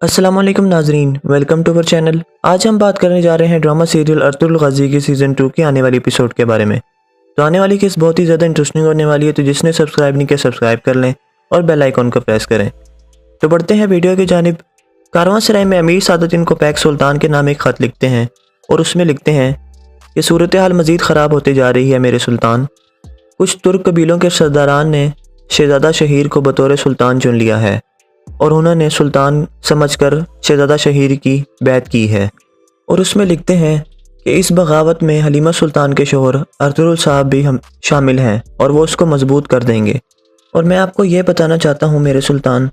السلام علیکم ناظرین، ویلکم ٹو اوور چینل۔ آج ہم بات کرنے جا رہے ہیں ڈرامہ سیریل ارطغرل غازی کی سیزن 2 کی آنے والی ایپیسوڈ کے بارے میں۔ تو آنے والی کیس بہت ہی زیادہ انٹرسٹنگ ہونے والی ہے، تو جس نے سبسکرائب نہیں کیا سبسکرائب کر لیں اور بیل آئیکن کو پریس کریں۔ تو بڑھتے ہیں ویڈیو کی جانب۔ کارواں سرائے میں امیر سعادتدین کوپیک سلطان کے نام ایک خط لکھتے ہیں اور اس میں لکھتے ہیں کہ صورتحال مزید خراب ہوتے جا رہی ہے میرے سلطان۔ کچھ ترک قبیلوں کے سرداران نے شہزادہ شہیر کو بطور سلطان چن لیا ہے اور انہوں نے سلطان سمجھ کر شہزادہ شہیر کی بیعت کی ہے۔ اور اس میں لکھتے ہیں کہ اس بغاوت میں حلیمہ سلطان کے شوہر ارطغرل صاحب بھی شامل ہیں اور وہ اس کو مضبوط کر دیں گے۔ اور میں آپ کو یہ بتانا چاہتا ہوں میرے سلطان،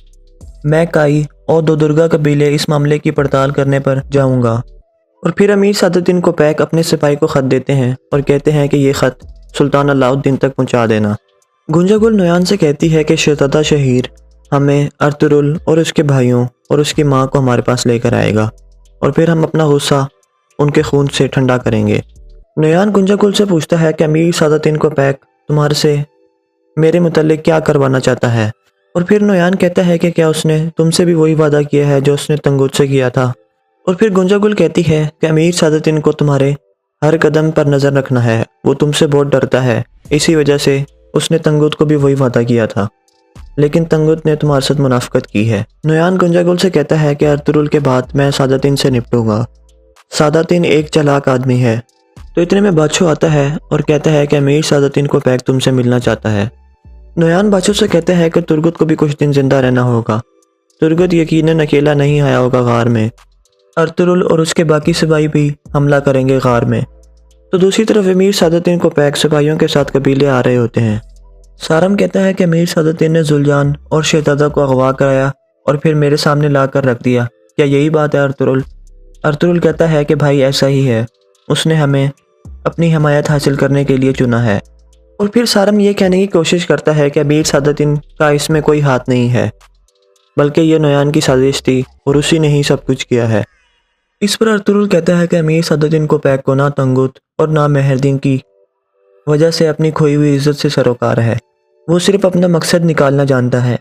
میں کائی اور دودرگا قبیلے اس معاملے کی پڑتال کرنے پر جاؤں گا۔ اور پھر امیر سعادتدین کوپیک اپنے سپاہی کو خط دیتے ہیں اور کہتے ہیں کہ یہ خط سلطان علاء الدین تک پہنچا دینا۔ گنجا گل نویان سے کہتی ہے کہ شہزادہ شہیر ہمیں ارطغرل اور اس کے بھائیوں اور اس کی ماں کو ہمارے پاس لے کر آئے گا اور پھر ہم اپنا غصہ ان کے خون سے ٹھنڈا کریں گے۔ نویان گنجا گل سے پوچھتا ہے کہ امیر سعادتدین کوپیک تمہارے سے میرے متعلق کیا کروانا چاہتا ہے؟ اور پھر نویان کہتا ہے کہ کیا اس نے تم سے بھی وہی وعدہ کیا ہے جو اس نے تنگوت سے کیا تھا؟ اور پھر گنجا گل کہتی ہے کہ امیر سعادتدین کو تمہارے ہر قدم پر نظر رکھنا ہے، وہ تم سے بہت ڈرتا ہے، اسی وجہ سے اس نے تنگوت کو بھی وہی وعدہ کیا تھا، لیکن تنگوت نے تمہارے ساتھ منافقت کی ہے۔ نویان گنجا گل سے کہتا ہے کہ ارطغرل کے بعد میں سعادتدین سے نپٹوں گا، سعادتدین ایک چالاک آدمی ہے۔ تو اتنے میں بادشاہ آتا ہے اور کہتا ہے کہ امیر سعادتدین کوپیک تم سے ملنا چاہتا ہے۔ نویان بادشاہ سے کہتا ہے کہ ترگت کو بھی کچھ دن زندہ رہنا ہوگا، ترگت یقیناً اکیلا نہیں آیا ہوگا غار میں، ارطغرل اور اس کے باقی سپاہی بھی حملہ کریں گے غار میں۔ تو دوسری طرف امیر سعادتدین کوپیک سپاہیوں کے ساتھ قبیلے آ رہے ہوتے ہیں۔ سارم کہتا ہے کہ امیر سعادتدین نے زلجان اور شہزادہ کو اغوا کرایا اور پھر میرے سامنے لا کر رکھ دیا، کیا یہی بات ہے ارطغرل؟ ارطغرل کہتا ہے کہ بھائی ایسا ہی ہے، اس نے ہمیں اپنی حمایت حاصل کرنے کے لیے چنا ہے۔ اور پھر سارم یہ کہنے کی کوشش کرتا ہے کہ امیر سعادتدین کا اس میں کوئی ہاتھ نہیں ہے، بلکہ یہ نویان کی سازش تھی اور اسی نے ہی سب کچھ کیا ہے۔ اس پر ارطغرل کہتا ہے کہ امیر سعادتدین کوپیک کو نہ تنگوت اور نہ مہردین کی وجہ سے اپنی کھوئی ہوئی عزت سے سروکار ہے، وہ صرف اپنا مقصد نکالنا جانتا ہے۔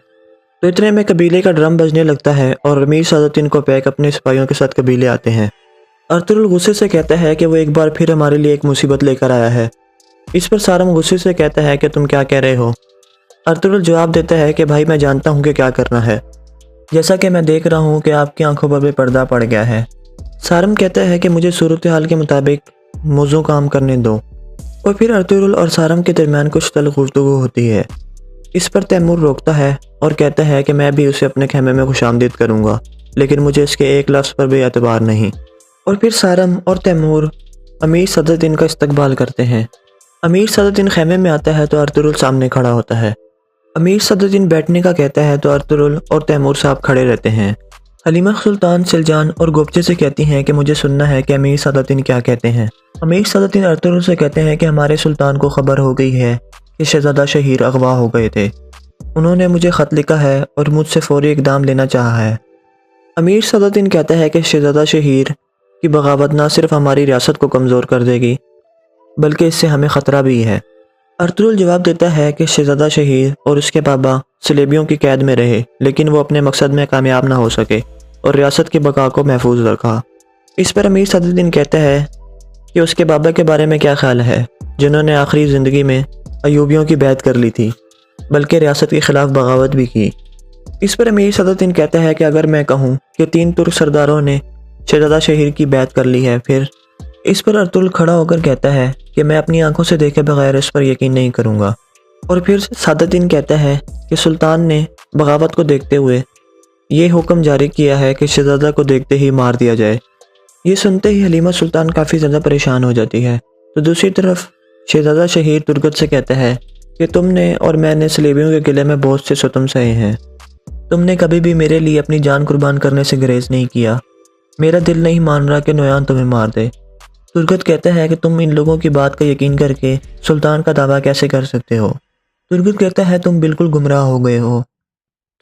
تو اتنے میں قبیلے کا ڈرم بجنے لگتا ہے اور امیر سعادتدین کوپیک اپنے سپاہیوں کے ساتھ قبیلے آتے ہیں۔ ارطغرل غصے سے کہتا ہے کہ وہ ایک بار پھر ہمارے لیے ایک مصیبت لے کر آیا ہے۔ اس پر سارم غصے سے کہتا ہے کہ تم کیا کہہ رہے ہو؟ ارطغرل جواب دیتا ہے کہ بھائی میں جانتا ہوں کہ کیا کرنا ہے، جیسا کہ میں دیکھ رہا ہوں کہ آپ کی آنکھوں پر بھی پردہ پڑ گیا ہے۔ سارم کہتا ہے کہ مجھے صورتحال کے مطابق موزوں کام کرنے دو۔ اور پھر ارطغرل اور سارم کے درمیان کچھ تلخ گفتگو ہوتی ہے۔ اس پر تیمور روکتا ہے اور کہتا ہے کہ میں بھی اسے اپنے خیمے میں خوش آمدید کروں گا، لیکن مجھے اس کے ایک لفظ پر بھی اعتبار نہیں۔ اور پھر سارم اور تیمور امیر سعادتدین کا استقبال کرتے ہیں۔ امیر سعادتدین خیمے میں آتا ہے تو ارطغرل سامنے کھڑا ہوتا ہے۔ امیر سعادتدین بیٹھنے کا کہتا ہے تو ارطغرل اور تیمور صاحب کھڑے رہتے ہیں۔ حلیمہ سلطان سلجان اور گوبچے سے کہتی ہیں کہ مجھے سننا ہے کہ امیر سعادتدین کیا کہتے ہیں۔ امیر سعادتدین ارطغرل سے کہتے ہیں کہ ہمارے سلطان کو خبر ہو گئی ہے کہ شہزادہ شہیر اغوا ہو گئے تھے، انہوں نے مجھے خط لکھا ہے اور مجھ سے فوری اقدام لینا چاہا ہے۔ امیر سعادتدین کہتا ہے کہ شہزادہ شہیر کی بغاوت نہ صرف ہماری ریاست کو کمزور کر دے گی بلکہ اس سے ہمیں خطرہ بھی ہے۔ ارطغرل جواب دیتا ہے کہ شہزادہ شہیر اور اس کے بابا صلیبیوں کی قید میں رہے، لیکن وہ اپنے مقصد میں کامیاب نہ ہو سکے اور ریاست کی بقا کو محفوظ رکھا۔ اس پر امیر سعادتدین کہتا ہے کہ اس کے بابا کے بارے میں کیا خیال ہے، جنہوں نے آخری زندگی میں ایوبیوں کی بیعت کر لی تھی، بلکہ ریاست کے خلاف بغاوت بھی کی۔ اس پر امیر سعادتدین کہتا ہے کہ اگر میں کہوں کہ 3 ترک سرداروں نے شہزادہ شہیر کی بیعت کر لی ہے پھر؟ اس پر ارطغرل کھڑا ہو کر کہتا ہے کہ میں اپنی آنکھوں سے دیکھے بغیر اس پر یقین نہیں کروں گا۔ اور پھر سعادتدین کہتا ہے کہ سلطان نے بغاوت کو دیکھتے ہوئے یہ حکم جاری کیا ہے کہ شہزادہ کو دیکھتے ہی مار دیا جائے۔ یہ سنتے ہی حلیمہ سلطان کافی زیادہ پریشان ہو جاتی ہے۔ تو دوسری طرف شہزادہ شہیر ترگت سے کہتا ہے کہ تم نے اور میں نے صلیبیوں کے قلعے میں بہت سے ستم سہے ہیں، تم نے کبھی بھی میرے لیے اپنی جان قربان کرنے سے گریز نہیں کیا، میرا دل نہیں مان رہا کہ نویان تمہیں مار دے۔ ترگت کہتا ہے کہ تم ان لوگوں کی بات کا یقین کر کے سلطان کا دعویٰ کیسے کر سکتے ہو؟ ترگت کہتا ہے تم بالکل گمراہ ہو گئے ہو۔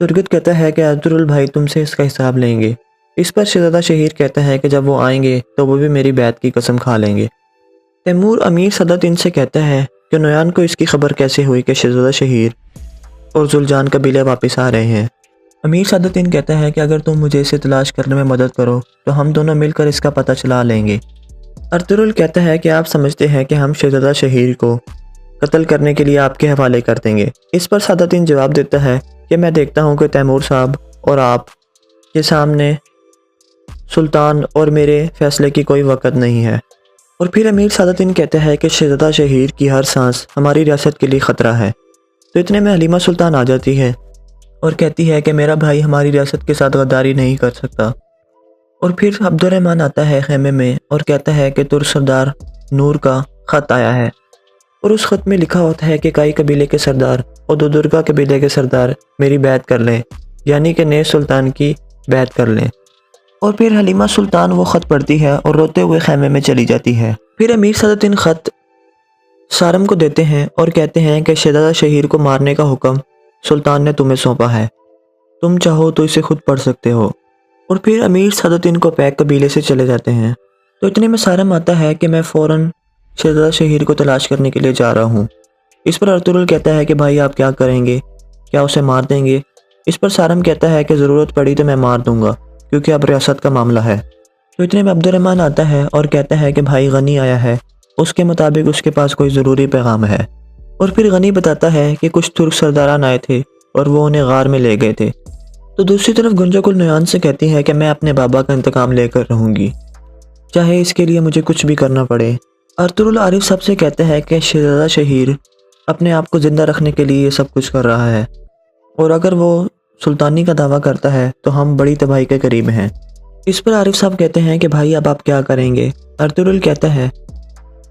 ترگت کہتا ہے کہ ارطغرل بھائی تم سے اس کا حساب لیں گے۔ اس پر شہزادہ شہیر کہتا ہے کہ جب وہ آئیں گے تو وہ بھی میری بیعت کی قسم کھا لیں گے۔ تیمور امیر سعادتدین سے کہتا ہے کہ نویان کو اس کی خبر کیسے ہوئی کہ شہزادہ شہیر اور زلجان قبیلے واپس آ رہے ہیں۔ امیر سعادتین کہتا ہے کہ اگر تم مجھے اسے تلاش کرنے میں مدد کرو تو ہم دونوں مل کر اس کا پتہ چلا لیں گے۔ ارطغرل کہتا ہے کہ آپ سمجھتے ہیں کہ ہم شہزادہ شہیر کو قتل کرنے کے لیے آپ کے حوالے کر دیں گے۔ اس پر سعادتین جواب دیتا ہے کہ میں دیکھتا ہوں کہ تیمور صاحب اور آپ کے سامنے سلطان اور میرے فیصلے کی کوئی وقت نہیں ہے۔ اور پھر امیر سعادتین کہتا ہے کہ شہزادہ شہیر کی ہر سانس ہماری ریاست کے لیے خطرہ ہے۔ تو اتنے میں حلیمہ سلطان آ جاتی ہے اور کہتی ہے کہ میرا بھائی ہماری ریاست کے ساتھ غداری نہیں کر سکتا۔ اور پھر عبد الرحمن آتا ہے خیمے میں اور کہتا ہے کہ ترک سردار نور کا خط آیا ہے، اور اس خط میں لکھا ہوتا ہے کہ کائی قبیلے کے سردار اور دودرگا قبیلے کے سردار میری بیعت کر لیں، یعنی کہ نئے سلطان کی بیعت کر لیں۔ اور پھر حلیمہ سلطان وہ خط پڑھتی ہے اور روتے ہوئے خیمے میں چلی جاتی ہے۔ پھر امیر سعادتین خط سارم کو دیتے ہیں اور کہتے ہیں کہ شہزادہ شہیر کو مارنے کا حکم سلطان نے تمہیں سونپا ہے، تم چاہو تو اسے خود پڑھ سکتے ہو۔ اور پھر امیر سعادتین کو پیک قبیلے سے چلے جاتے ہیں۔ تو اتنے میں سارم آتا ہے کہ میں فوراً شہزادہ شہیر کو تلاش کرنے کے لیے جا رہا ہوں۔ اس پر ارطغرل کہتا ہے کہ بھائی آپ کیا کریں گے، کیا اسے مار دیں گے؟ اس پر سارم کہتا ہے کہ ضرورت پڑی تو میں مار دوں گا، کیونکہ اب ریاست کا معاملہ ہے۔ تو اتنے میں عبد الرحمن آتا ہے اور کہتا ہے کہ بھائی غنی آیا ہے، اس کے مطابق اس کے پاس کوئی ضروری پیغام ہے۔ اور پھر غنی بتاتا ہے کہ کچھ ترک سرداران آئے تھے اور وہ انہیں غار میں لے گئے تھے۔ تو دوسری طرف گنجا گل نویان سے کہتی ہے کہ میں اپنے بابا کا انتقام لے کر رہوں گی، چاہے اس کے لیے مجھے کچھ بھی کرنا پڑے۔ ارطغرل عارف صاحب سے کہتا ہے کہ شہزادہ شہیر اپنے آپ کو زندہ رکھنے کے لیے یہ سب کچھ کر رہا ہے، اور اگر وہ سلطانی کا دعویٰ کرتا ہے تو ہم بڑی تباہی کے قریب ہیں۔ اس پر عارف صاحب کہتے ہیں کہ بھائی اب آپ کیا کریں گے؟ ارطغرل کہتا ہے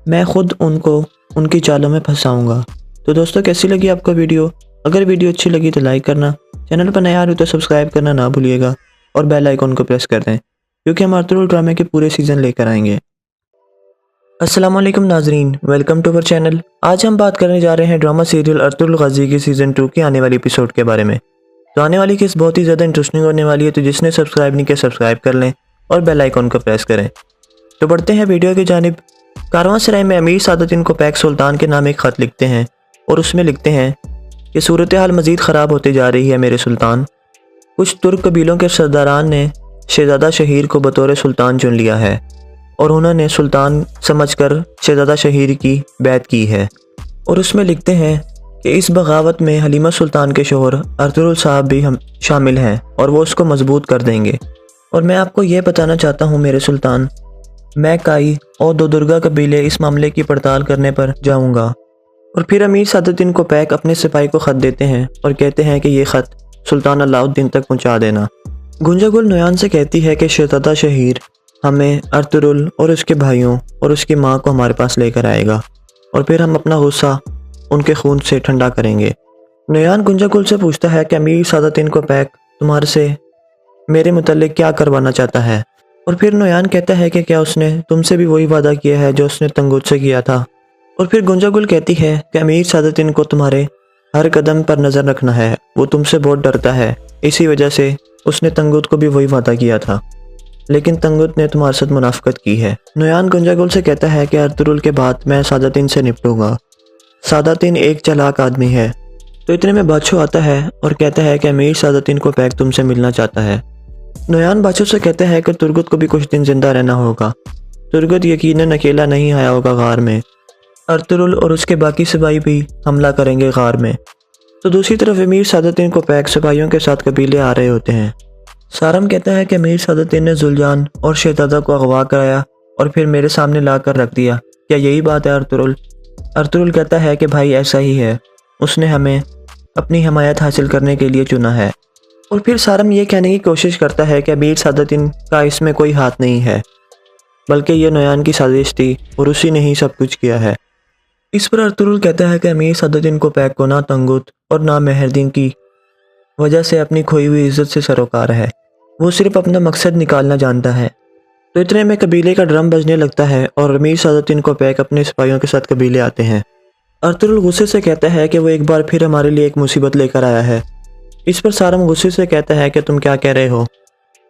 میں خود ان کو ان کی چالوں میں پھنساؤں گا۔ تو دوستو کیسی لگی آپ کو ویڈیو؟ اگر ویڈیو اچھی لگی تو لائک کرنا، چینل پر نئے آ رہے تو سبسکرائب کرنا نہ بھولیے گا، اور بیل آئیکن کو پریس کر دیں، کیونکہ ہم ارطغرل ڈرامے کے پورے سیزن لے کر آئیں گے۔ السلام علیکم ناظرین، ویلکم ٹو اور چینل۔ آج ہم بات کرنے جا رہے ہیں ڈرامہ سیریل ارطغرل غازی کی سیزن 2 کی آنے والی ایپیسوڈ کے بارے میں۔ تو آنے والی کیس بہت ہی زیادہ انٹرسٹنگ ہونے والی ہے، تو جس نے سبسکرائب نہیں کیا سبسکرائب کر لیں اور بیل آئیکن کو پریس کریں۔ تو بڑھتے ہیں ویڈیو کی جانب۔ کارواں سرائے میں امیر سعادتین کو پیک سلطان کے نام ایک خط لکھتے ہیں، اور اس میں لکھتے ہیں کہ صورتحال مزید خراب ہوتی جا رہی ہے میرے سلطان۔ کچھ ترک قبیلوں کے سرداران نے شہزادہ شہیر کو بطور سلطان چن لیا ہے، اور انہوں نے سلطان سمجھ کر شہزادہ شہیر کی بیعت کی ہے۔ اور اس میں لکھتے ہیں کہ اس بغاوت میں حلیمہ سلطان کے شوہر ارطغرل صاحب بھی شامل ہیں، اور وہ اس کو مضبوط کر دیں گے۔ اور میں آپ کو یہ بتانا چاہتا ہوں میرے سلطان، میں کائی اور دودرگا قبیلے اس معاملے کی پڑتال کرنے پر جاؤں گا۔ اور پھر امیر سعادتین کو پیک اپنے سپاہی کو خط دیتے ہیں اور کہتے ہیں کہ یہ خط سلطان علاء الدین تک پہنچا دینا۔ گنجا گل نویان سے کہتی ہے کہ شہزادہ شہیر ہمیں ارطغرل اور اس کے بھائیوں اور اس کی ماں کو ہمارے پاس لے کر آئے گا، اور پھر ہم اپنا غصہ ان کے خون سے ٹھنڈا کریں گے۔ نویان گنجا گل سے پوچھتا ہے کہ امیر سعادتین کو پیک تمہارے سے میرے متعلق کیا کروانا چاہتا ہے؟ اور پھر نویان کہتا ہے کہ کیا اس نے تم سے بھی وہی وعدہ کیا ہے جو اس نے تنگوت سے کیا تھا؟ اور پھر گنجا گل کہتی ہے کہ امیر سعادتین کو تمہارے ہر قدم پر نظر رکھنا ہے، وہ تم سے بہت ڈرتا ہے، اسی وجہ سے اس نے تنگوت کو بھی وہی وعدہ کیا تھا، لیکن تنگوت نے تمہارے ساتھ منافقت کی ہے۔ نویان گنجا گل سے کہتا ہے کہ ارطغرل کے بعد میں سعادتین سے نپٹوں گا، سعادتین ایک چالاک آدمی ہے۔ تو اتنے میں بادشاہ آتا ہے اور کہتا ہے کہ امیر سعادتین کو پیک تم سے ملنا چاہتا ہے۔ نویان بادشاہ سے کہتا ہے کہ ترگت کو بھی کچھ دن زندہ رہنا ہوگا، ترگت یقیناً اکیلا نہیں آیا ہوگا غار میں، ارطغرل اور اس کے باقی سپاہی بھی حملہ کریں گے غار میں۔ تو دوسری طرف امیر سعادتین کو پیک سپاہیوں کے ساتھ قبیلے آ رہے ہوتے ہیں۔ سارم کہتا ہے کہ امیر سعادتین نے زلجان اور شہزادہ کو اغوا کرایا اور پھر میرے سامنے لا کر رکھ دیا، کیا یہی بات ہے ارطغرل؟ ارطغرل کہتا ہے کہ بھائی ایسا ہی ہے، اس نے ہمیں اپنی حمایت حاصل کرنے کے لیے چنا ہے۔ اور پھر سارم یہ کہنے کی کوشش کرتا ہے کہ امیر سعادتین کا اس میں کوئی ہاتھ نہیں ہے، بلکہ یہ نویان کی سازش تھی اور اسی نے ہی سب کچھ کیا ہے۔ اس پر ارطغرل کہتا ہے کہ امیر سعادتین کو پیک کو نہ تنگوت اور نہ مہردین کی وجہ سے اپنی کھوئی ہوئی عزت سے سروکار ہے، وہ صرف اپنا مقصد نکالنا جانتا ہے۔ تو اتنے میں قبیلے کا ڈرم بجنے لگتا ہے اور امیر سعادتین کو پیک اپنے سپاہیوں کے ساتھ قبیلے آتے ہیں۔ ارطغرل غصے سے کہتا ہے کہ وہ ایک بار پھر ہمارے لیے ایک مصیبت لے کر آیا ہے۔ اس پر سارم غصے سے کہتا ہے کہ تم کیا کہہ رہے ہو؟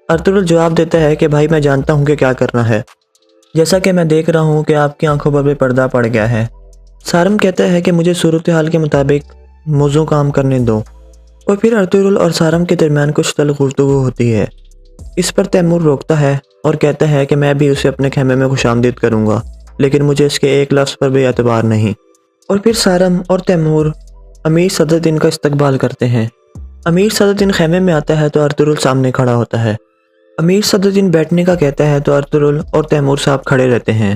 ارطغرل جواب دیتا ہے کہ بھائی میں جانتا ہوں کہ کیا کرنا ہے، جیسا کہ میں دیکھ رہا ہوں کہ آپ کی آنکھوں پر بھی پردہ پڑ گیا ہے۔ سارم کہتا ہے کہ مجھے صورتحال کے مطابق موزوں کام کرنے دو، اور پھر ارطغرل اور سارم کے درمیان کچھ تلخ گفتگو ہوتی ہے۔ اس پر تیمور روکتا ہے اور کہتا ہے کہ میں بھی اسے اپنے خیمے میں خوش آمدید کروں گا، لیکن مجھے اس کے ایک لفظ پر بھی اعتبار نہیں۔ اور پھر سارم اور تیمور امیر صدرالدین کا استقبال کرتے ہیں۔ امیر صدرالدین خیمے میں آتا ہے تو ارطغرل سامنے کھڑا ہوتا ہے۔ امیر صدرالدین بیٹھنے کا کہتا ہے تو ارطغرل اور تیمور صاحب کھڑے رہتے ہیں۔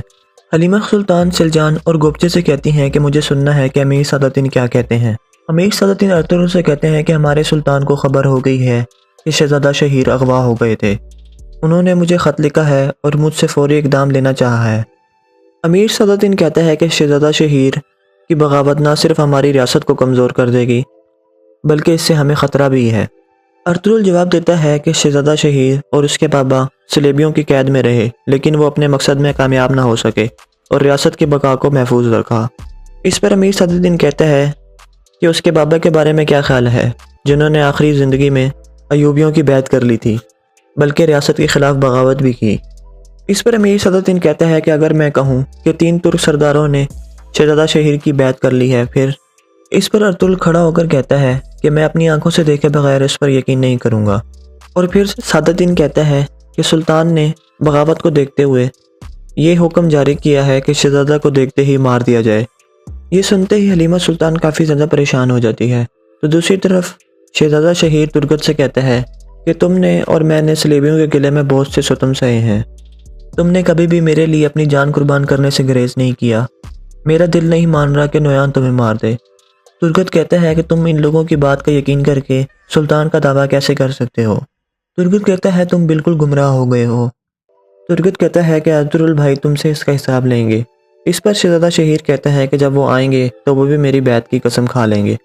حلیمہ سلطان سلجان اور گوبچے سے کہتی ہیں کہ مجھے سننا ہے کہ امیر صدرالدین کیا کہتے ہیں۔ امیر صدرالدین ارطغرل سے کہتے ہیں کہ ہمارے سلطان کو خبر ہو گئی ہے کہ شہزادہ شہیر اغوا ہو گئے تھے۔ انہوں نے مجھے خط لکھا ہے اور مجھ سے فوری اقدام لینا چاہا ہے۔ امیر صدرالدین کہتا ہے کہ شہزادہ شہیر کی بغاوت نہ صرف ہماری ریاست کو کمزور کر دے گی بلکہ اس سے ہمیں خطرہ بھی ہے۔ ارطغرل جواب دیتا ہے کہ شہزادہ شہیر اور اس کے بابا صلیبیوں کی قید میں رہے، لیکن وہ اپنے مقصد میں کامیاب نہ ہو سکے اور ریاست کی بقا کو محفوظ رکھا۔ اس پر امیر صدرالدین کہتا ہے کہ اس کے بابا کے بارے میں کیا خیال ہے، جنہوں نے آخری زندگی میں ایوبیوں کی بیعت کر لی تھی، بلکہ ریاست کے خلاف بغاوت بھی کی۔ اس پر امیر صدرالدین کہتا ہے کہ اگر میں کہوں کہ 3 ترک سرداروں نے شہزادہ شہیر کی بیعت کر لی ہے، پھر اس پر ارطغرل کھڑا ہو کر کہتا ہے کہ میں اپنی آنکھوں سے دیکھے بغیر اس پر یقین نہیں کروں گا۔ اور پھر صدرالدین کہتا ہے کہ سلطان نے بغاوت کو دیکھتے ہوئے یہ حکم جاری کیا ہے کہ شہزادہ کو دیکھتے ہی مار دیا جائے۔ یہ سنتے ہی حلیمہ سلطان کافی زیادہ پریشان ہو جاتی ہے۔ تو دوسری طرف شہزادہ شہیر ترگت سے کہتا ہے کہ تم نے اور میں نے صلیبیوں کے قلعے میں بہت سے ستم سہے ہیں، تم نے کبھی بھی میرے لیے اپنی جان قربان کرنے سے گریز نہیں کیا، میرا دل نہیں مان رہا کہ نویان تمہیں مار دے۔ ترگت کہتا ہے کہ تم ان لوگوں کی بات کا یقین کر کے سلطان کا دعویٰ کیسے کر سکتے ہو؟ ترگت کہتا ہے تم بالکل گمراہ ہو گئے ہو۔ ترگت کہتا ہے کہ ارطغرل بھائی تم سے اس کا حساب لیں گے۔ اس پر شہزادہ شہیر کہتا ہے کہ جب وہ آئیں گے تو وہ بھی میری بیعت کی قسم کھا لیں گے۔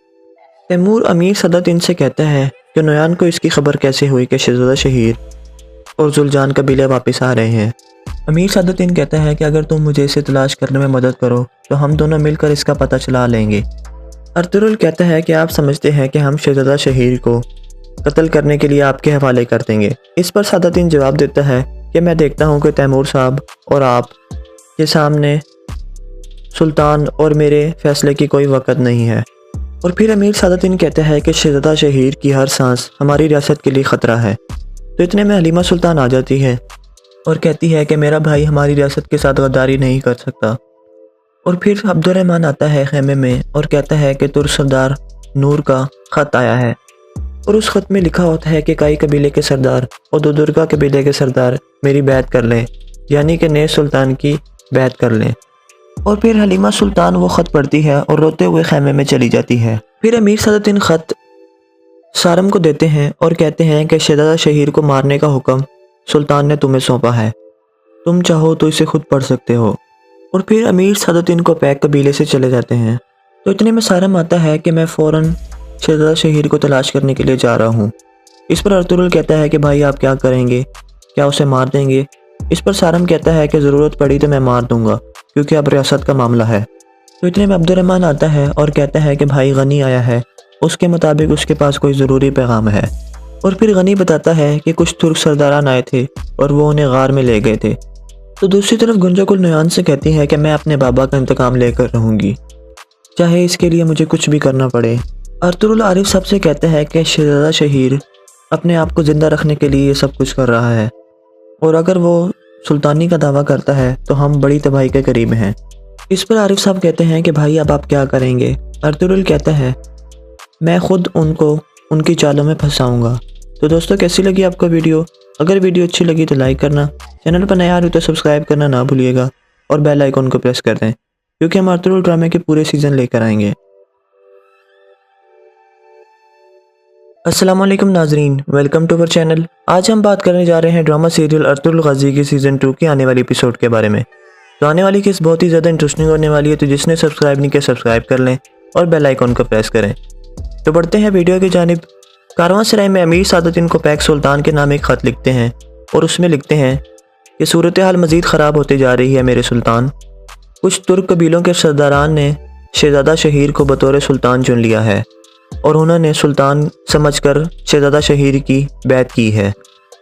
تیمور امیر صدرالدین سے کہتا ہے کہ نویان کو اس کی خبر کیسے ہوئی کہ شہزادہ شہیر اور زلجان قبیلے واپس آ رہے ہیں۔ امیر صدرالدین کہتا ہے کہ اگر تم مجھے اسے تلاش کرنے میں مدد کرو تو ہم دونوں مل کر اس کا پتہ چلا لیں گے۔ ارطغرل کہتا ہے کہ آپ سمجھتے ہیں کہ ہم شہزادہ شہیر کو قتل کرنے کے لیے آپ کے حوالے کر دیں گے۔ اس پر صدرالدین جواب دیتا ہے کہ میں دیکھتا ہوں کہ تیمور صاحب اور آپ کے سامنے سلطان اور میرے فیصلے کی کوئی وقت نہیں ہے۔ اور پھر امیر صدرالدین کہتا ہے کہ شہزادہ شہیر کی ہر سانس ہماری ریاست کے لیے خطرہ ہے۔ تو اتنے میں حلیمہ سلطان آ جاتی ہے اور کہتی ہے کہ میرا بھائی ہماری ریاست کے ساتھ غداری نہیں کر سکتا۔ اور پھر عبد الرحمن آتا ہے خیمے میں اور کہتا ہے کہ ترک سردار نور کا خط آیا ہے، اور اس خط میں لکھا ہوتا ہے کہ کائی قبیلے کے سردار اور دودرگا قبیلے کے سردار میری بیعت کر لیں، یعنی کہ نئے سلطان کی بیعت کر لیں۔ اور پھر حلیمہ سلطان وہ خط پڑھتی ہے اور روتے ہوئے خیمے میں چلی جاتی ہے۔ پھر امیر صدرالدین خط سارم کو دیتے ہیں اور کہتے ہیں کہ شہزادہ شہیر کو مارنے کا حکم سلطان نے تمہیں سونپا ہے، تم چاہو تو اسے خود پڑھ سکتے ہو۔ اور پھر امیر صدرالدین کو پیک قبیلے سے چلے جاتے ہیں۔ تو اتنے میں سارم آتا ہے کہ میں فوراً شہزادہ شہیر کو تلاش کرنے کے لیے جا رہا ہوں۔ اس پر ارطغرل کہتا ہے کہ بھائی آپ کیا کریں گے، کیا اسے مار دیں گے؟ اس پر سارم کہتا ہے کہ ضرورت پڑی تو میں مار دوں گا، کیونکہ اب ریاست کا معاملہ ہے۔ تو اتنے میں عبد الرحمن آتا ہے اور کہتا ہے کہ بھائی غنی آیا ہے، اس کے مطابق اس کے پاس کوئی ضروری پیغام ہے۔ اور پھر غنی بتاتا ہے کہ کچھ ترک سرداران آئے تھے اور وہ انہیں غار میں لے گئے تھے۔ تو دوسری طرف گنجا گل نویان سے کہتی ہے کہ میں اپنے بابا کا انتقام لے کر رہوں گی، چاہے اس کے لیے مجھے کچھ بھی کرنا پڑے۔ ارطغرل عارف صاحب سے کہتا ہے کہ شہزادہ شہیر اپنے آپ کو زندہ رکھنے کے لیے یہ سب کچھ کر رہا ہے، اور اگر وہ سلطانی کا دعویٰ کرتا ہے تو ہم بڑی تباہی کے قریب ہیں۔ اس پر عارف صاحب کہتے ہیں کہ بھائی اب آپ کیا کریں گے؟ ارطغرل کہتا ہے میں خود ان کو ان کی چالوں میں پھنساؤں گا۔ تو دوستو کیسی لگی آپ کو ویڈیو؟ اگر ویڈیو اچھی لگی تو لائک کرنا، چینل پر نیا آ رہے تو سبسکرائب کرنا نہ بھولیے گا، اور بیل آئیکن کو پریس کر دیں، کیونکہ ہم ارطغرل ڈرامے کے پورے سیزن لے کر آئیں گے۔ السلام علیکم ناظرین، ویلکم ٹو اور چینل۔ آج ہم بات کرنے جا رہے ہیں ڈرامہ سیریل ارطغرل غازی کی سیزن 2 کی آنے والی ایپیسوڈ کے بارے میں۔ تو آنے والی کیس بہت ہی زیادہ انٹرسٹنگ ہونے والی ہے، تو جس نے سبسکرائب نہیں کیا سبسکرائب کر لیں اور بیل آئیکن کو پریس کریں۔ تو بڑھتے ہیں ویڈیو کی جانب۔ کارواں سرائے میں امیر صدرالدین کو پیک سلطان کے نام ایک خط لکھتے ہیں، اور اس میں لکھتے ہیں کہ صورتحال مزید خراب ہوتے جا رہی ہے میرے سلطان۔ کچھ ترک قبیلوں کے سرداران نے شہزادہ شہیر کو بطور سلطان چن لیا ہے، اور انہوں نے سلطان سمجھ کر شہزادہ شہیر کی بیعت کی ہے۔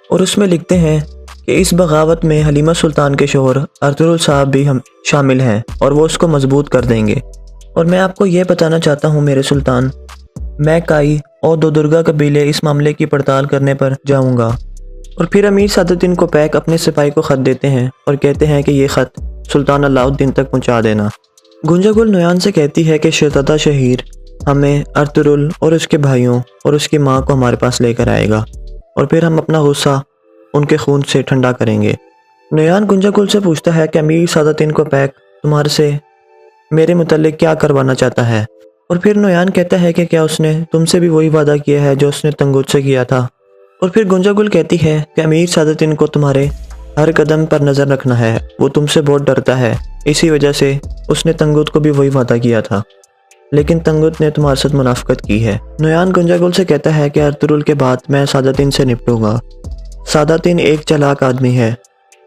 اور اس میں لکھتے ہیں کہ اس بغاوت میں حلیمہ سلطان کے شوہر ارطغرل صاحب بھی شامل ہیں، اور وہ اس کو مضبوط کر دیں گے۔ اور میں آپ کو یہ بتانا چاہتا ہوں میرے سلطان میں کائی اور دو درگا قبیلے اس معاملے کی پڑتال کرنے پر جاؤں گا۔ اور پھر امیر سعادتین کو پیک اپنے سپاہی کو خط دیتے ہیں اور کہتے ہیں کہ یہ خط سلطان علاء الدین تک پہنچا دینا۔ گنجا گل نویان سے کہتی ہے کہ شہزادہ شہیر ہمیں ارطغرل اور اس کے بھائیوں اور اس کی ماں کو ہمارے پاس لے کر آئے گا اور پھر ہم اپنا غصہ ان کے خون سے ٹھنڈا کریں گے۔ نویان گنجا گل سے پوچھتا ہے کہ امیر سعادتین کو پیک تمہارے سے میرے متعلق کیا کروانا چاہتا ہے، اور پھر نویان کہتا ہے کہ کیا اس نے تم سے بھی وہی وعدہ کیا ہے جو اس نے تنگوت سے کیا تھا۔ اور پھر گنجا گل کہتی ہے کہ امیر سعادتین کو تمہارے ہر قدم پر نظر رکھنا ہے، وہ تم سے بہت ڈرتا ہے، اسی وجہ سے اس نے تنگوت کو بھی وہی وعدہ کیا تھا، لیکن تنگوت نے تمہارے ساتھ منافقت کی ہے۔ نویان گنجا گل سے کہتا ہے کہ ارطغرل کے بعد میں سعادتین سے نپٹوں گا، سعادتین ایک چالاک آدمی ہے۔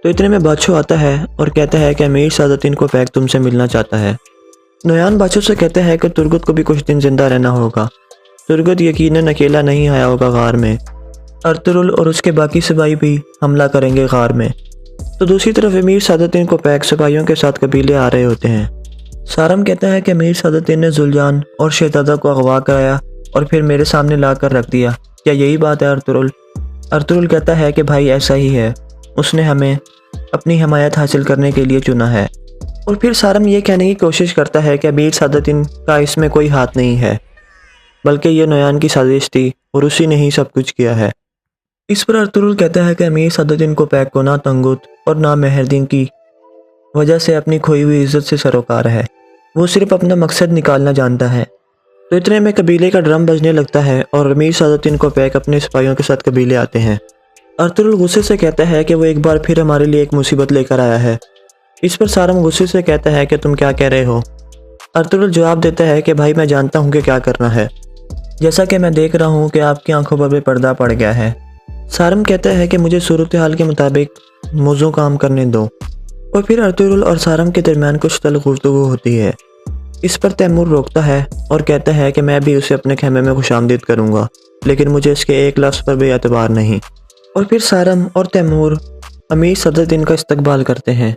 تو اتنے میں بادشاہ آتا ہے اور کہتا ہے کہ امیر سعادتین کو پیک تم سے ملنا چاہتا ہے۔ نویان بادشاہ سے کہتا ہے کہ ترگت کو بھی کچھ دن زندہ رہنا ہوگا، ترگت یقیناً اکیلا نہیں آیا ہوگا غار میں، ارطغرل اور اس کے باقی سپاہی بھی حملہ کریں گے غار میں۔ تو دوسری طرف امیر سعادتین کو پیک سپاہیوں کے ساتھ قبیلے آ رہے ہوتے ہیں۔ سارم کہتا ہے کہ امیر سعادتین نے زلجان اور شہزادہ کو اغوا کرایا اور پھر میرے سامنے لا کر رکھ دیا، کیا یہی بات ہے ارطغرل؟ ارطغرل کہتا ہے کہ بھائی ایسا ہی ہے، اس نے ہمیں اپنی حمایت حاصل کرنے کے لیے چنا ہے۔ اور پھر سارم یہ کہنے کی کوشش کرتا ہے کہ امیر سعادتین کا اس میں کوئی ہاتھ نہیں ہے، بلکہ یہ نویان کی سازش تھی اور اسی نے ہی سب کچھ کیا ہے۔ اس پر ارطغرل کہتا ہے کہ امیر سعادتین کو پیک کو نہ تنگوت اور نہ مہردین کی وجہ سے اپنی کھوئی ہوئی عزت سے سروکار ہے، وہ صرف اپنا مقصد نکالنا جانتا ہے۔ تو اتنے میں قبیلے کا ڈرم بجنے لگتا ہے اور امیر سعادتین کو پیک اپنے سپاہیوں کے ساتھ قبیلے آتے ہیں۔ ارطغرل غصے سے کہتا ہے کہ وہ ایک بار پھر ہمارے لیے ایک مصیبت لے کر آیا ہے۔ اس پر سارم غصے سے کہتا ہے کہ تم کیا کہہ رہے ہو؟ ارطغرل جواب دیتا ہے کہ بھائی میں جانتا ہوں کہ کیا کرنا ہے، جیسا کہ میں دیکھ رہا ہوں کہ آپ کی آنکھوں پر بھی پردہ پڑ گیا ہے۔ سارم کہتا ہے کہ مجھے صورتحال کے مطابق موضوع کام کرنے دو، اور پھر ارطغرل اور سارم کے درمیان کچھ تلخ گفتگو ہوتی ہے۔ اس پر تیمور روکتا ہے اور کہتا ہے کہ میں بھی اسے اپنے خیمے میں خوش آمدید کروں گا، لیکن مجھے اس کے ایک لفظ پر بھی اعتبار نہیں۔ اور پھر سارم اور تیمور امیر سعادتین کا استقبال کرتے ہیں۔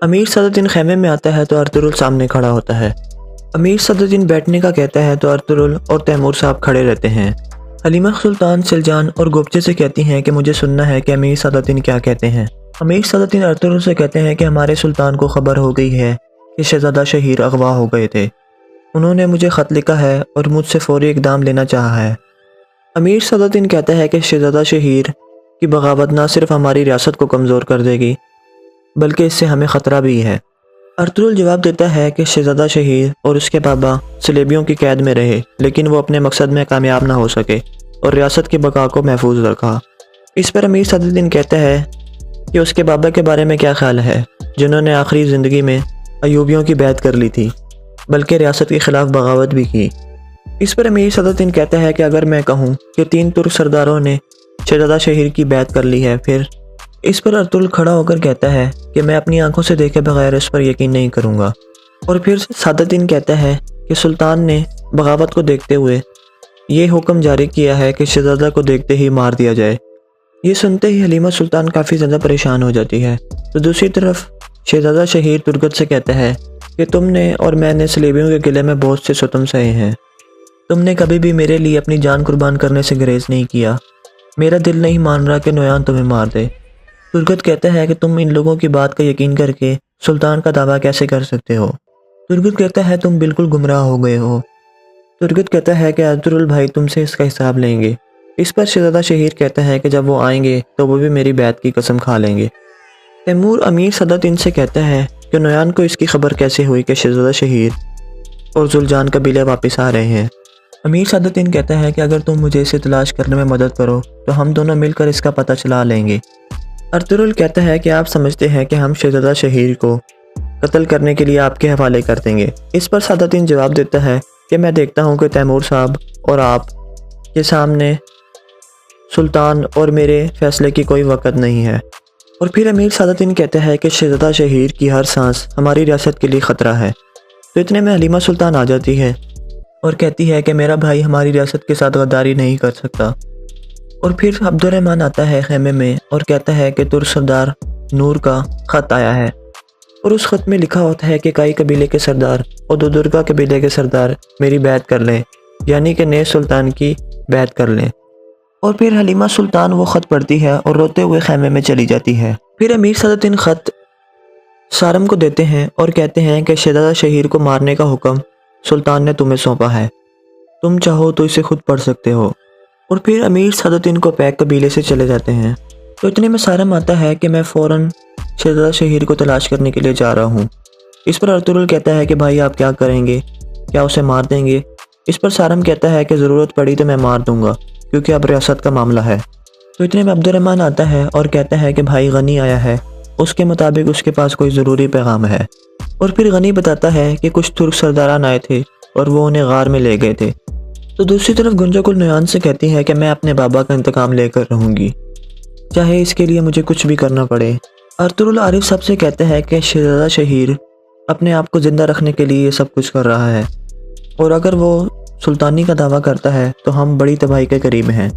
امیر سعادتین خیمے میں آتا ہے تو ارطغرل سامنے کھڑا ہوتا ہے۔ امیر سعادتین بیٹھنے کا کہتا ہے تو ارطغرل اور تیمور صاحب کھڑے رہتے ہیں۔ حلیمہ سلطان سلجان اور گوبچے سے کہتی ہیں کہ مجھے سننا ہے کہ امیر سعادتین کیا کہتے ہیں۔ امیر سعادتین ارطغرل سے کہتے ہیں کہ ہمارے سلطان کو خبر ہو گئی ہے کہ شہزادہ شہیر اغوا ہو گئے تھے، انہوں نے مجھے خط لکھا ہے اور مجھ سے فوری اقدام لینا چاہا ہے۔ امیر سعادتین کہتا ہے کہ شہزادہ شہیر کی بغاوت نہ صرف ہماری ریاست کو کمزور کر دے گی بلکہ اس سے ہمیں خطرہ بھی ہے۔ ارطغرل جواب دیتا ہے کہ شہزادہ شہیر اور اس کے بابا صلیبیوں کی قید میں رہے، لیکن وہ اپنے مقصد میں کامیاب نہ ہو سکے اور ریاست کی بقا کو محفوظ رکھا۔ اس پر امیر سعادتین کہتا ہے کہ اس کے بابا کے بارے میں کیا خیال ہے، جنہوں نے آخری زندگی میں ایوبیوں کی بیعت کر لی تھی، بلکہ ریاست کے خلاف بغاوت بھی کی۔ اس پر امیر سعادتین کہتا ہے کہ اگر میں کہوں کہ 3 ترک سرداروں نے شہزادہ شہیر کی بیعت کر لی ہے پھر؟ اس پر ارطغرل کھڑا ہو کر کہتا ہے کہ میں اپنی آنکھوں سے دیکھے بغیر اس پر یقین نہیں کروں گا۔ اور پھر سعادتین کہتا ہے کہ سلطان نے بغاوت کو دیکھتے ہوئے یہ حکم جاری کیا ہے کہ شہزادہ کو دیکھتے ہی مار دیا جائے۔ یہ سنتے ہی حلیمہ سلطان کافی زیادہ پریشان ہو جاتی ہے۔ تو دوسری طرف شہزادہ شہیر ترگت سے کہتا ہے کہ تم نے اور میں نے صلیبیوں کے قلعے میں بہت سے ستم سہے ہیں، تم نے کبھی بھی میرے لیے اپنی جان قربان کرنے سے گریز نہیں کیا، میرا دل نہیں مان رہا کہ نویان تمہیں مار دے۔ ترگت کہتا ہے کہ تم ان لوگوں کی بات کا یقین کر کے سلطان کا دعویٰ کیسے کر سکتے ہو؟ ترگت کہتا ہے تم بالکل گمراہ ہو گئے ہو۔ ترگت کہتا ہے کہ ارطغرل بھائی تم سے اس کا حساب لیں گے۔ اس پر شہزادہ شہیر کہتا ہے کہ جب وہ آئیں گے تو وہ بھی میری بیعت کی قسم کھا لیں گے۔ تیمور امیر سعادتین سے کہتا ہے کہ نویان کو اس کی خبر کیسے ہوئی کہ شہزادہ شہیر اور زلجان قبیلے واپس آ رہے ہیں۔ امیر سعادتین کہتا ہے کہ اگر تم مجھے اسے تلاش کرنے میں مدد کرو تو ہم دونوں مل کر اس کا پتہ چلا لیں گے۔ ارطغرل کہتا ہے کہ آپ سمجھتے ہیں کہ ہم شہزادہ شہیر کو قتل کرنے کے لیے آپ کے حوالے کر دیں گے۔ اس پر سعادتین جواب دیتا ہے کہ میں دیکھتا ہوں کہ تیمور صاحب اور آپ کے سامنے سلطان اور میرے فیصلے کی کوئی وقت نہیں ہے۔ اور پھر امیر سعادتین کہتا ہے کہ شہزادہ شہیر کی ہر سانس ہماری ریاست کے لیے خطرہ ہے۔ تو اتنے میں حلیمہ سلطان آ جاتی ہے اور کہتی ہے کہ میرا بھائی ہماری ریاست کے ساتھ غداری نہیں کر سکتا۔ اور پھر عبد الرحمن آتا ہے خیمے میں اور کہتا ہے کہ ترک سردار نور کا خط آیا ہے، اور اس خط میں لکھا ہوتا ہے کہ کائی قبیلے کے سردار اور دو درگا قبیلے کے سردار میری بیعت کر لیں یعنی کہ نئے سلطان کی بیعت کر لیں۔ اور پھر حلیمہ سلطان وہ خط پڑھتی ہے اور روتے ہوئے خیمے میں چلی جاتی ہے۔ پھر امیر صدر الدین خط سارم کو دیتے ہیں اور کہتے ہیں کہ شہزادہ شہیر کو مارنے کا حکم سلطان نے تمہیں سونپا ہے، تم چاہو تو اسے خود پڑھ سکتے ہو۔ اور پھر امیر صدر الدین کو پیک قبیلے سے چلے جاتے ہیں۔ تو اتنے میں سارم آتا ہے کہ میں فوراً شہزادہ شہیر کو تلاش کرنے کے لیے جا رہا ہوں۔ اس پر ارطغرل کہتا ہے کہ بھائی آپ کیا کریں گے، کیا اسے مار دیں گے؟ اس پر سارم کہتا ہے کہ ضرورت پڑی تو میں مار دوں گا، کیونکہ اب ریاست کا معاملہ ہے۔ تو اتنے میں عبد الرحمن آتا ہے اور کہتا ہے کہ بھائی غنی آیا ہے، اس کے مطابق اس کے پاس کوئی ضروری پیغام ہے۔ اور پھر غنی بتاتا ہے کہ کچھ ترک سرداران آئے تھے اور وہ انہیں غار میں لے گئے تھے۔ تو دوسری طرف گنجا گل نویان سے کہتی ہے کہ میں اپنے بابا کا انتقام لے کر رہوں گی، چاہے اس کے لیے مجھے کچھ بھی کرنا پڑے۔ ارطغرل عارف صاحب سے کہتا ہے کہ شہزادہ شہیر اپنے آپ کو زندہ رکھنے کے لیے یہ سب کچھ کر رہا ہے، اور اگر وہ سلطانی کا دعویٰ کرتا ہے تو ہم بڑی تباہی کے قریب ہیں۔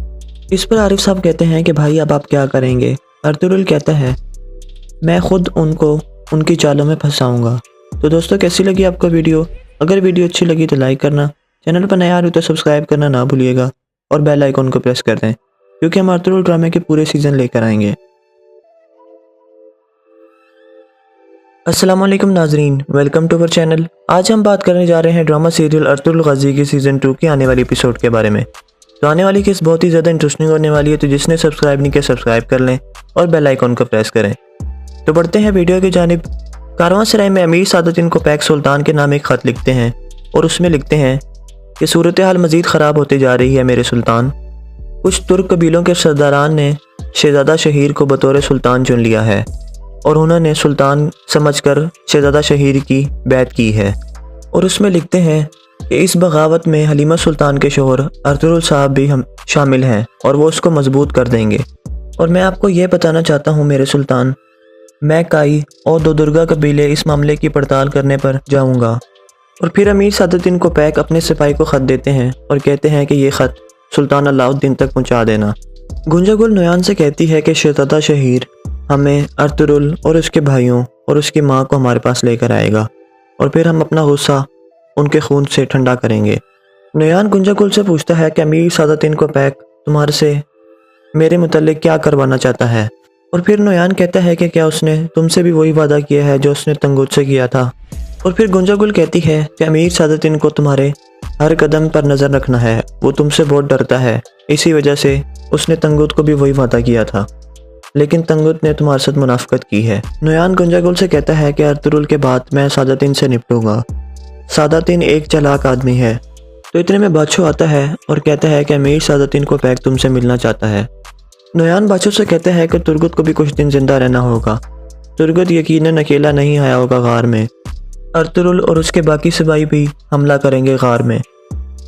اس پر عارف صاحب کہتے ہیں کہ بھائی اب آپ کیا کریں گے؟ ارطغرل کہتا ہے میں خود ان کو ان کی چالوں میں پھنساؤں گا۔ تو دوستو کیسی لگی آپ کو ویڈیو؟ اگر ویڈیو اچھی لگی تو لائک کرنا، چینل پر نئے آ رہے تو سبسکرائب کرنا نہ بھولیے گا، اور بیل آئیکن کو پریس کر دیں، کیونکہ ہم ارطغرل ڈرامے کے پورے سیزن لے کر آئیں گے۔ السلام علیکم ناظرین، ویلکم ٹو اور چینل۔ آج ہم بات کرنے جا رہے ہیں ڈرامہ سیریل ارطغرل غازی کی سیزن 2 کی آنے والی ایپیسوڈ کے بارے میں۔ تو آنے والی کیس بہت ہی زیادہ انٹرسٹنگ ہونے والی ہے، تو جس نے سبسکرائب نہیں کیا سبسکرائب کر لیں اور بیل آئیکن کو پریس کریں۔ تو بڑھتے ہیں ویڈیو کی جانب۔ کارواں سرائے میں امیر صدر الدین کو پیک سلطان کے نام ایک خط لکھتے ہیں اور اس میں لکھتے ہیں کہ صورتحال مزید خراب ہوتی جا رہی ہے میرے سلطان۔ کچھ ترک قبیلوں کے سرداران نے شہزادہ شہیر کو بطور سلطان چن لیا ہے، اور انہوں نے سلطان سمجھ کر شہزادہ شہیر کی بیعت کی ہے۔ اور اس میں لکھتے ہیں کہ اس بغاوت میں حلیمہ سلطان کے شوہر ارطغرل صاحب بھی شامل ہیں، اور وہ اس کو مضبوط کر دیں گے۔ اور میں آپ کو یہ بتانا چاہتا ہوں میرے سلطان، میں کائی اور دودرگا قبیلے اس معاملے کی پڑتال کرنے پر جاؤں گا۔ اور پھر امیر صدر الدین کو پیک اپنے سپاہی کو خط دیتے ہیں اور کہتے ہیں کہ یہ خط سلطان علاء الدین تک پہنچا دینا۔ گنجا گل نویان سے کہتی ہے کہ شہزادہ شہیر ہمیں ارطغرل اور اس کے بھائیوں اور اس کی ماں کو ہمارے پاس لے کر آئے گا، اور پھر ہم اپنا غصہ ان کے خون سے ٹھنڈا کریں گے۔ نویان گنجا گل سے پوچھتا ہے کہ امیر صدر الدین کو پیک تمہارے سے میرے متعلق کیا کروانا چاہتا ہے؟ اور پھر نویان کہتا ہے کہ کیا اس نے تم سے بھی وہی وعدہ کیا ہے جو اس نے تنگوت سے کیا تھا؟ اور پھر گنجا گل کہتی ہے کہ امیر صدر الدین کو تمہارے ہر قدم پر نظر رکھنا ہے، وہ تم سے بہت ڈرتا ہے، اسی وجہ سے اس نے تنگوت کو بھی وہی وعدہ کیا تھا، لیکن تنگوت نے تمہارے ساتھ منافقت کی ہے۔ نویان گنجا گل سے کہتا ہے کہ ارطغرل کے بعد میں صدر الدین سے نپٹوں گا، صدر الدین ایک چالاک آدمی ہے۔ تو اتنے میں بادشاہ آتا ہے اور کہتا ہے کہ امیر صدر الدین کو پیک تم سے ملنا چاہتا ہے۔ نویان بادشاہ سے کہتا ہے کہ ترگت کو بھی کچھ دن زندہ رہنا ہوگا، ترگت یقیناً اکیلا نہیں آیا ہوگا غار میں، ارطغرل اور اس کے باقی سپاہی بھی حملہ کریں گے غار میں۔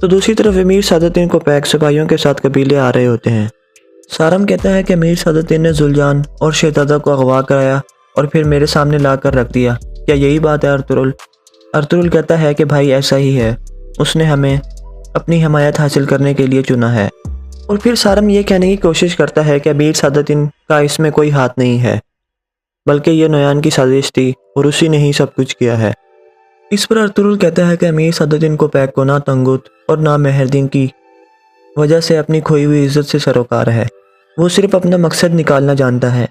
تو دوسری طرف امیر صدر الدین کو پیک سپاہیوں کے ساتھ قبیلے آ رہے ہوتے ہیں۔ سارم کہتا ہے کہ امیر صدر الدین نے زلجان اور شہزادہ کو اغوا کرایا اور پھر میرے سامنے لا کر رکھ دیا، کیا یہی بات ہے ارطغرل؟ ارطغرل کہتا ہے کہ بھائی ایسا ہی ہے، اس نے ہمیں اپنی حمایت حاصل کرنے کے لیے چنا ہے۔ اور پھر سارم یہ کہنے کی کوشش کرتا ہے کہ امیر صدر الدین کا اس میں کوئی ہاتھ نہیں ہے، بلکہ یہ نویان کی سازش تھی اور اسی نے ہی سب کچھ کیا ہے۔ اس پر ارطغرل کہتا ہے کہ امیر صدر الدین کو پیک کو نہ تنگوت اور نہ مہردین کی وجہ سے اپنی کھوئی ہوئی عزت سے سروکار ہے، وہ صرف اپنا مقصد نکالنا جانتا ہے۔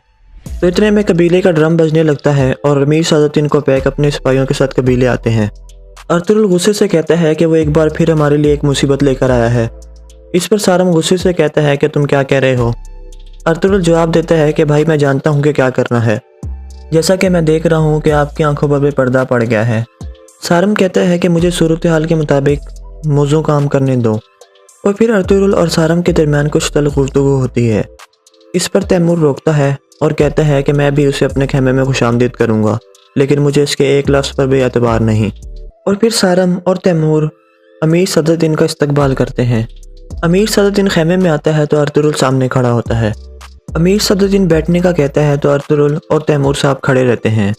تو اتنے میں قبیلے کا ڈرم بجنے لگتا ہے اور امیر صدر الدین کو پیک اپنے سپاہیوں کے ساتھ قبیلے آتے ہیں۔ ارطغرل غصے سے کہتا ہے کہ وہ ایک بار پھر ہمارے لیے ایک مصیبت لے کر آیا ہے۔ اس پر سارم غصے سے کہتا ہے کہ تم کیا کہہ رہے ہو؟ ارطغرل جواب دیتا ہے کہ بھائی میں جانتا ہوں کہ کیا کرنا ہے، جیسا کہ میں دیکھ رہا ہوں کہ آپ کی آنکھوں پر بھی پردہ پڑ گیا ہے۔ سارم کہتا ہے کہ مجھے صورتحال کے مطابق موضوع کام کرنے دو، اور پھر ارطغرل اور سارم کے درمیان کچھ تلخ گفتگو ہوتی ہے۔ اس پر تیمور روکتا ہے اور کہتا ہے کہ میں بھی اسے اپنے خیمے میں خوش آمدید کروں گا، لیکن مجھے اس کے ایک لفظ پر بھی اعتبار نہیں۔ اور پھر سارم اور تیمور امیر صدر الدین کا استقبال کرتے ہیں۔ امیر صدر الدین خیمے میں آتا ہے تو ارطغرل سامنے کھڑا ہوتا ہے۔ امیر صدر الدین بیٹھنے کا کہتا ہے تو ارطغرل اور تیمور صاحب کھڑے رہتے ہیں۔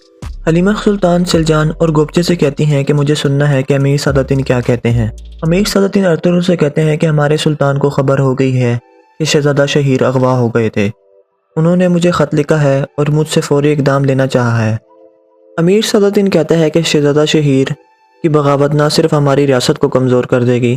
حلیمہ سلطان سلجان اور گوپچے سے کہتی ہیں کہ مجھے سننا ہے کہ امیر صدر الدین کیا کہتے ہیں۔ امیر صدر الدین ارطغرل سے کہتے ہیں کہ ہمارے سلطان کو خبر ہو گئی ہے کہ شہزادہ شہیر اغوا ہو گئے تھے، انہوں نے مجھے خط لکھا ہے اور مجھ سے فوری اقدام لینا چاہا ہے۔ امیر صدر الدین کہتا ہے کہ شہزادہ شہیر کی بغاوت نہ صرف ہماری ریاست کو کمزور کر دے گی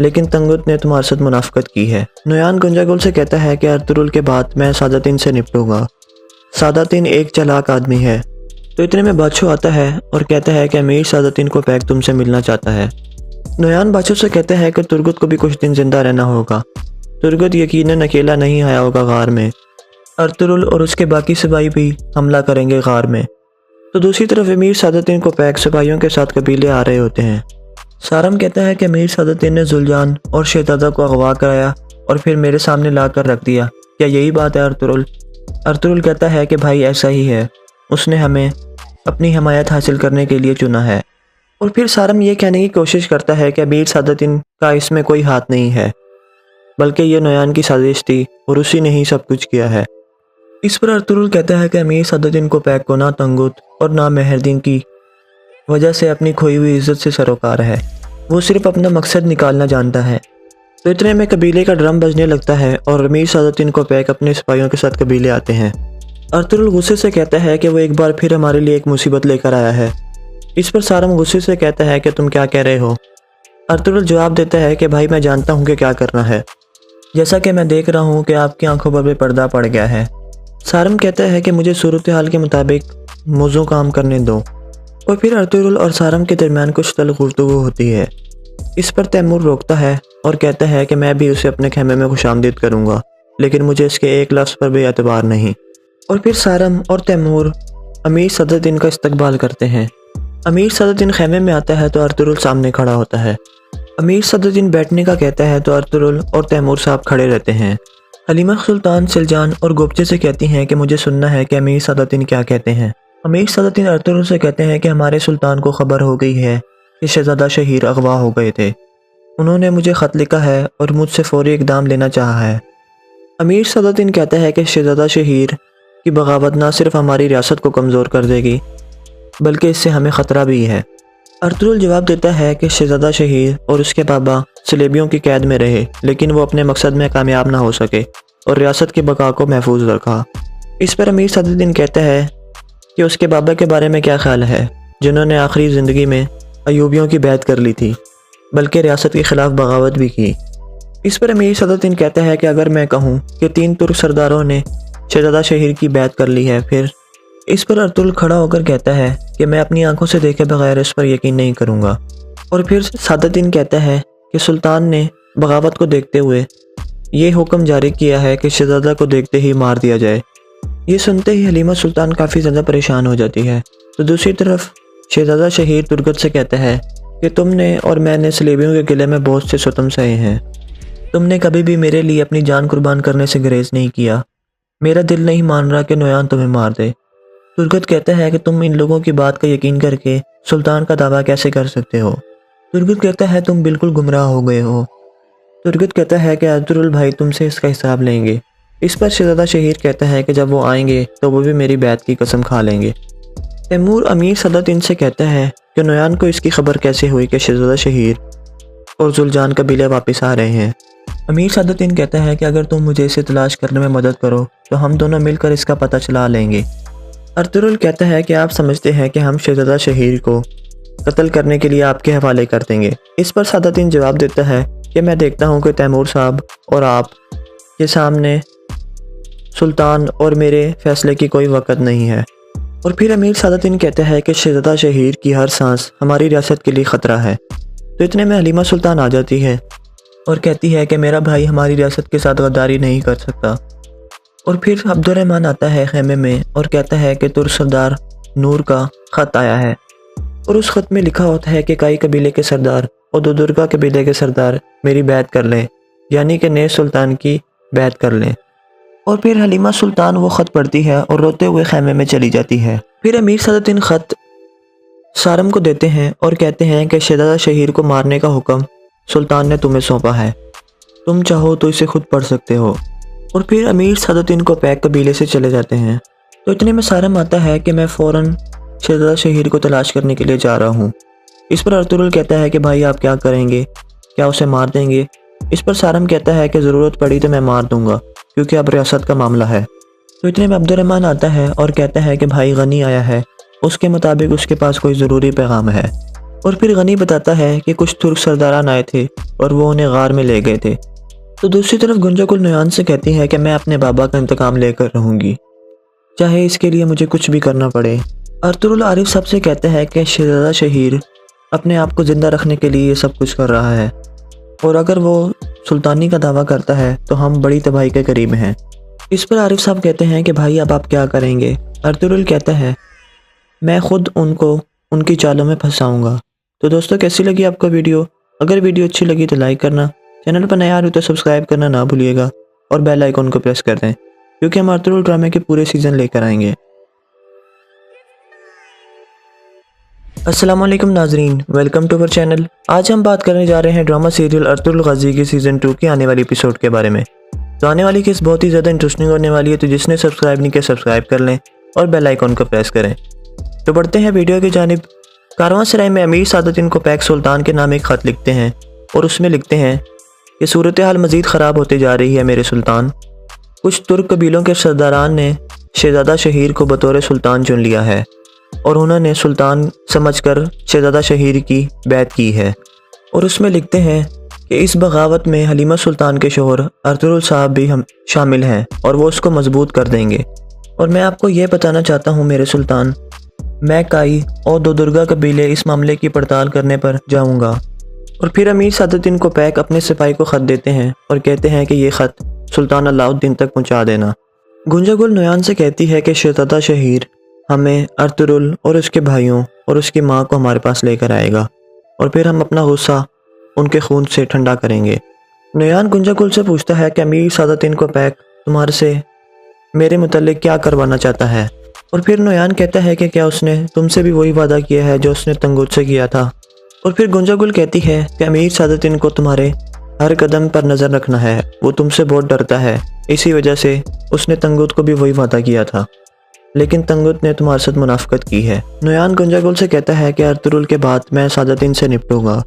لیکن تنگت نے تمہارے ساتھ منافقت کی ہے۔ نویان گنجا گل سے کہتا ہے کہ ارطغرل کے بعد میں سعادتین سے نپٹوں گا۔ سعادتین ایک چالاک آدمی ہے۔ تو اتنے میں بادشاہ آتا ہے اور کہتا ہے کہ امیر سعادتین کو پیک تم سے ملنا چاہتا ہے۔ نویان بادشاہ سے کہتا ہے کہ ترگت کو بھی کچھ دن زندہ رہنا ہوگا۔ ترگت یقیناً اکیلا نہیں آیا ہوگا غار میں، ارطغرل اور اس کے باقی سپاہی بھی حملہ کریں گے غار میں۔ تو دوسری طرف امیر سعادتین کو پیک سپاہیوں کے ساتھ قبیلے آ رہے ہوتے ہیں۔ سارم کہتا ہے کہ امیر سعادتین نے زلجان اور شہزادہ کو اغوا کرایا اور پھر میرے سامنے لا کر رکھ دیا، کیا یہی بات ہے ارطغرل؟ ارطغرل کہتا ہے کہ بھائی ایسا ہی ہے، اس نے ہمیں اپنی حمایت حاصل کرنے کے لیے چنا ہے۔ اور پھر سارم یہ کہنے کی کوشش کرتا ہے کہ امیر سعادتین کا اس میں کوئی ہاتھ نہیں ہے، بلکہ یہ نویان کی سازش تھی اور اسی نے ہی سب کچھ کیا ہے۔ اس پر ارطغرل کہتا ہے کہ امیر سعادتین کو پیک کو نہ تنگت اور نہ مہردین کی وجہ سے اپنی کھوئی ہوئی عزت سے سروکار ہے، وہ صرف اپنا مقصد نکالنا جانتا ہے۔ تو اتنے میں قبیلے کا ڈرم بجنے لگتا ہے اور امیر سعادتین کو پیک اپنے سپاہیوں کے ساتھ قبیلے آتے ہیں۔ ارطغرل غصے سے کہتا ہے کہ وہ ایک بار پھر ہمارے لیے ایک مصیبت لے کر آیا ہے۔ اس پر سارم غصے سے کہتا ہے کہ تم کیا کہہ رہے ہو؟ ارطغرل جواب دیتا ہے کہ بھائی میں جانتا ہوں کہ کیا کرنا ہے، جیسا کہ میں دیکھ رہا ہوں کہ آپ کی آنکھوں پر بھی پردہ پڑ گیا ہے۔ سارم کہتا ہے کہ مجھے صورتحال کے مطابق موزوں کام کرنے دو، اور پھر ارطغرل اور سارم کے درمیان کچھ تلخ گفتگو ہوتی ہے۔ اس پر تیمور روکتا ہے اور کہتا ہے کہ میں بھی اسے اپنے خیمے میں خوش آمدید کروں گا، لیکن مجھے اس کے ایک لفظ پر بھی اعتبار نہیں۔ اور پھر سارم اور تیمور امیر سعادتین کا استقبال کرتے ہیں۔ امیر سعادتین خیمے میں آتا ہے تو ارطغرل سامنے کھڑا ہوتا ہے۔ امیر سعادتین بیٹھنے کا کہتا ہے تو ارطغرل اور تیمور صاحب کھڑے رہتے ہیں۔ حلیمہ سلطان سلجان اور گوبچے سے کہتی ہیں کہ مجھے سننا ہے کہ امیر سعادتین کیا کہتے ہیں۔ امیر سعادتین ارطغرل سے کہتے ہیں کہ ہمارے سلطان کو خبر ہو گئی ہے کہ شہزادہ شہیر اغوا ہو گئے تھے، انہوں نے مجھے خط لکھا ہے اور مجھ سے فوری اقدام لینا چاہا ہے۔ امیر سعادتین کہتا ہے کہ شہزادہ شہیر کی بغاوت نہ صرف ہماری ریاست کو کمزور کر دے گی بلکہ اس سے ہمیں خطرہ بھی ہے۔ ارطغرل جواب دیتا ہے کہ شہزادہ شہیر اور اس کے بابا صلیبیوں کی قید میں رہے، لیکن وہ اپنے مقصد میں کامیاب نہ ہو سکے اور ریاست کی بقا کو محفوظ رکھا۔ اس پر امیر سعادتین کہتا ہے کہ اس کے بابا کے بارے میں کیا خیال ہے، جنہوں نے آخری زندگی میں ایوبیوں کی بیعت کر لی تھی، بلکہ ریاست کے خلاف بغاوت بھی کی۔ اس پر امیر سعادتین کہتا ہے کہ اگر میں کہوں کہ 3 ترک سرداروں نے شہزادہ شہیر کی بیعت کر لی ہے پھر؟ اس پر ارطغرل کھڑا ہو کر کہتا ہے کہ میں اپنی آنکھوں سے دیکھے بغیر اس پر یقین نہیں کروں گا۔ اور پھر سعادتین کہتا ہے کہ سلطان نے بغاوت کو دیکھتے ہوئے یہ حکم جاری کیا ہے کہ شہزادہ کو دیکھتے ہی مار دیا جائے۔ یہ سنتے ہی حلیمہ سلطان کافی زیادہ پریشان ہو جاتی ہے۔ تو دوسری طرف شہزادہ شہیر ترگت سے کہتا ہے کہ تم نے اور میں نے صلیبیوں کے قلعے میں بہت سے ستم سہے ہیں، تم نے کبھی بھی میرے لیے اپنی جان قربان کرنے سے گریز نہیں کیا، میرا دل نہیں مان رہا کہ نویان تمہیں مار دے۔ ترگت کہتا ہے کہ تم ان لوگوں کی بات کا یقین کر کے سلطان کا دعویٰ کیسے کر سکتے ہو؟ ترگت کہتا ہے تم بالکل گمراہ ہو گئے ہو۔ ترگت کہتا ہے کہ ارطغرل بھائی تم سے اس کا حساب لیں گے۔ اس پر شہزادہ شہیر کہتا ہے کہ جب وہ آئیں گے تو وہ بھی میری بیعت کی قسم کھا لیں گے۔ تیمور امیر سعادتین سے کہتا ہے کہ نویان کو اس کی خبر کیسے ہوئی کہ شہزادہ شہیر اور زلجان قبیلے واپس آ رہے ہیں۔ امیر سعادتین کہتا ہے کہ اگر تم مجھے اسے تلاش کرنے میں مدد کرو تو ہم دونوں مل کر اس کا پتہ چلا لیں گے۔ ارطغرل کہتا ہے کہ آپ سمجھتے ہیں کہ ہم شہزادہ شہیر کو قتل کرنے کے لیے آپ کے حوالے کر دیں گے۔ اس پر سعادتین جواب دیتا ہے کہ میں دیکھتا ہوں کہ تیمور صاحب اور آپ کے سامنے سلطان اور میرے فیصلے کی کوئی وقت نہیں ہے۔ اور پھر امیر سعادتین کہتا ہے کہ شہزادہ شہیر کی ہر سانس ہماری ریاست کے لیے خطرہ ہے۔ تو اتنے میں حلیمہ سلطان آ جاتی ہے اور کہتی ہے کہ میرا بھائی ہماری ریاست کے ساتھ غداری نہیں کر سکتا۔ اور پھر عبد الرحمن آتا ہے خیمے میں اور کہتا ہے کہ ترک سردار نور کا خط آیا ہے، اور اس خط میں لکھا ہوتا ہے کہ کائی قبیلے کے سردار اور دودرگا قبیلے کے سردار میری بیعت کر لیں، یعنی کہ نئے سلطان کی بیعت کر لیں۔ اور پھر حلیمہ سلطان وہ خط پڑھتی ہے اور روتے ہوئے خیمے میں چلی جاتی ہے۔ پھر امیر سعادتین خط سارم کو دیتے ہیں اور کہتے ہیں کہ شہزادہ شہیر کو مارنے کا حکم سلطان نے تمہیں سونپا ہے، تم چاہو تو اسے خود پڑھ سکتے ہو۔ اور پھر امیر سعادتین کو پیک قبیلے سے چلے جاتے ہیں۔ تو اتنے میں سارم آتا ہے کہ میں فوراً شہزادہ شہیر کو تلاش کرنے کے لیے جا رہا ہوں۔ اس پر ارطغرل کہتا ہے کہ بھائی آپ کیا کریں گے، کیا اسے مار دیں گے؟ اس پر سارم کہتا ہے کہ ضرورت پڑی تو میں مار دوں گا، کیونکہ اب ریاست کا معاملہ ہے۔ تو اتنے میں عبد الرحمن آتا ہے اور کہتا ہے کہ بھائی غنی آیا ہے، اس کے مطابق اس کے پاس کوئی ضروری پیغام ہے۔ اور پھر غنی بتاتا ہے کہ کچھ ترک سرداران آئے تھے اور وہ انہیں غار میں لے گئے تھے۔ تو دوسری طرف گنجا گل نویان سے کہتی ہے کہ میں اپنے بابا کا انتقام لے کر رہوں گی، چاہے اس کے لیے مجھے کچھ بھی کرنا پڑے۔ ارطغرل عارف صاحب سے کہتا ہے کہ شہزادہ شہیر اپنے آپ کو زندہ رکھنے کے لیے یہ سب کچھ کر رہا ہے، اور اگر وہ سلطانی کا دعویٰ کرتا ہے تو ہم بڑی تباہی کے قریب ہیں۔ اس پر عارف صاحب کہتے ہیں کہ بھائی اب آپ کیا کریں گے؟ ارطغرل کہتا ہے میں خود ان کو ان کی چالوں میں پھنساؤں گا۔ تو دوستو کیسی لگی آپ کو ویڈیو؟ اگر ویڈیو اچھی لگی تو لائک کرنا، چینل پر نیا آ رہے تو سبسکرائب کرنا نہ بھولیے گا، اور بیل آئیکن کو پریس کر دیں کیونکہ ہم ارطغرل ڈرامے کے پورے سیزن لے کر آئیں گے۔ السلام علیکم ناظرین، ویلکم ٹو اوور چینل۔ آج ہم بات کرنے جا رہے ہیں ڈرامہ سیریل ارطغرل غازی کی سیزن 2 کی آنے والی ایپیسوڈ کے بارے میں۔ تو آنے والی کیس بہت ہی زیادہ انٹرسٹنگ ہونے والی ہے، تو جس نے سبسکرائب نہیں کیا سبسکرائب کر لیں اور بیل آئیکن کو پریس کریں۔ تو بڑھتے ہیں ویڈیو کی جانب۔ کارواں سرائے میں امیر سعادتین کو پیک سلطان کے نام ایک خط لکھتے ہیں اور اس میں لکھتے ہیں کہ صورتحال مزید خراب ہوتے جا رہی ہے میرے سلطان۔ کچھ ترک قبیلوں کے سرداران نے شہزادہ شہیر کو بطور سلطان چن لیا ہے اور انہوں نے سلطان سمجھ کر شہزادہ شہیر کی بیعت کی ہے، اور اس میں لکھتے ہیں کہ اس بغاوت میں حلیمہ سلطان کے شوہر ارطغرل صاحب بھی شامل ہیں اور وہ اس کو مضبوط کر دیں گے۔ اور میں آپ کو یہ بتانا چاہتا ہوں میرے سلطان، میں کائی اور دو درگا قبیلے اس معاملے کی پڑتال کرنے پر جاؤں گا۔ اور پھر امیر سعادتین کو پیک اپنے سپاہی کو خط دیتے ہیں اور کہتے ہیں کہ یہ خط سلطان علاء الدین تک پہنچا دینا۔ گنجا گل نویان سے کہتی ہے کہ شہزادہ شہیر ہمیں ارطغرل اور اس کے بھائیوں اور اس کی ماں کو ہمارے پاس لے کر آئے گا، اور پھر ہم اپنا غصہ ان کے خون سے ٹھنڈا کریں گے۔ نویان گنجا گل سے پوچھتا ہے کہ امیر سعادتین کو پیک تمہارے سے میرے متعلق کیا کروانا چاہتا ہے، اور پھر نویان کہتا ہے کہ کیا اس نے تم سے بھی وہی وعدہ کیا ہے جو اس نے تنگوت سے کیا تھا۔ اور پھر گنجا گل کہتی ہے کہ امیر سعادتین کو تمہارے ہر قدم پر نظر رکھنا ہے، وہ تم سے بہت ڈرتا ہے، اسی وجہ سے اس نے تنگوت کو بھی وہی وعدہ کیا تھا، لیکن تنگوت نے تمہارے ساتھ منافقت کی ہے۔ نویان گنجا گل سے کہتا ہے کہ ارطغرل کے بعد میں سعادتین سے نپٹوں گا،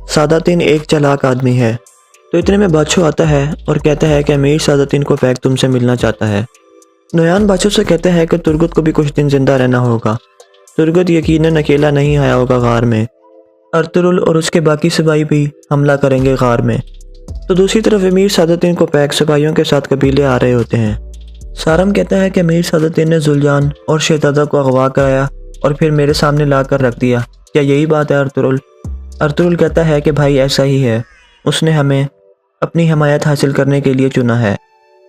سعادتین ایک چالاک آدمی ہے۔ تو اتنے میں بادشاہ آتا ہے اور کہتا ہے کہ امیر سعادتین کو پیک تم سے ملنا چاہتا ہے۔ نویان بادشاہ سے کہتا ہے کہ ترگت کو بھی کچھ دن زندہ رہنا ہوگا، ترگت یقیناً اکیلا نہیں آیا ہوگا غار میں، ارطغرل اور اس کے باقی سپاہی بھی حملہ کریں گے غار میں۔ تو دوسری طرف امیر سعادتین کو پیک سپاہیوں کے ساتھ قبیلے آ رہے ہوتے ہیں۔ سارم کہتا ہے کہ امیر سعادتین نے زلجان اور شہزادہ کو اغوا کرایا اور پھر میرے سامنے لا کر رکھ دیا، کیا یہی بات ہے ارطغرل؟ ارطغرل کہتا ہے کہ بھائی ایسا ہی ہے، اس نے ہمیں اپنی حمایت حاصل کرنے کے لیے چنا ہے۔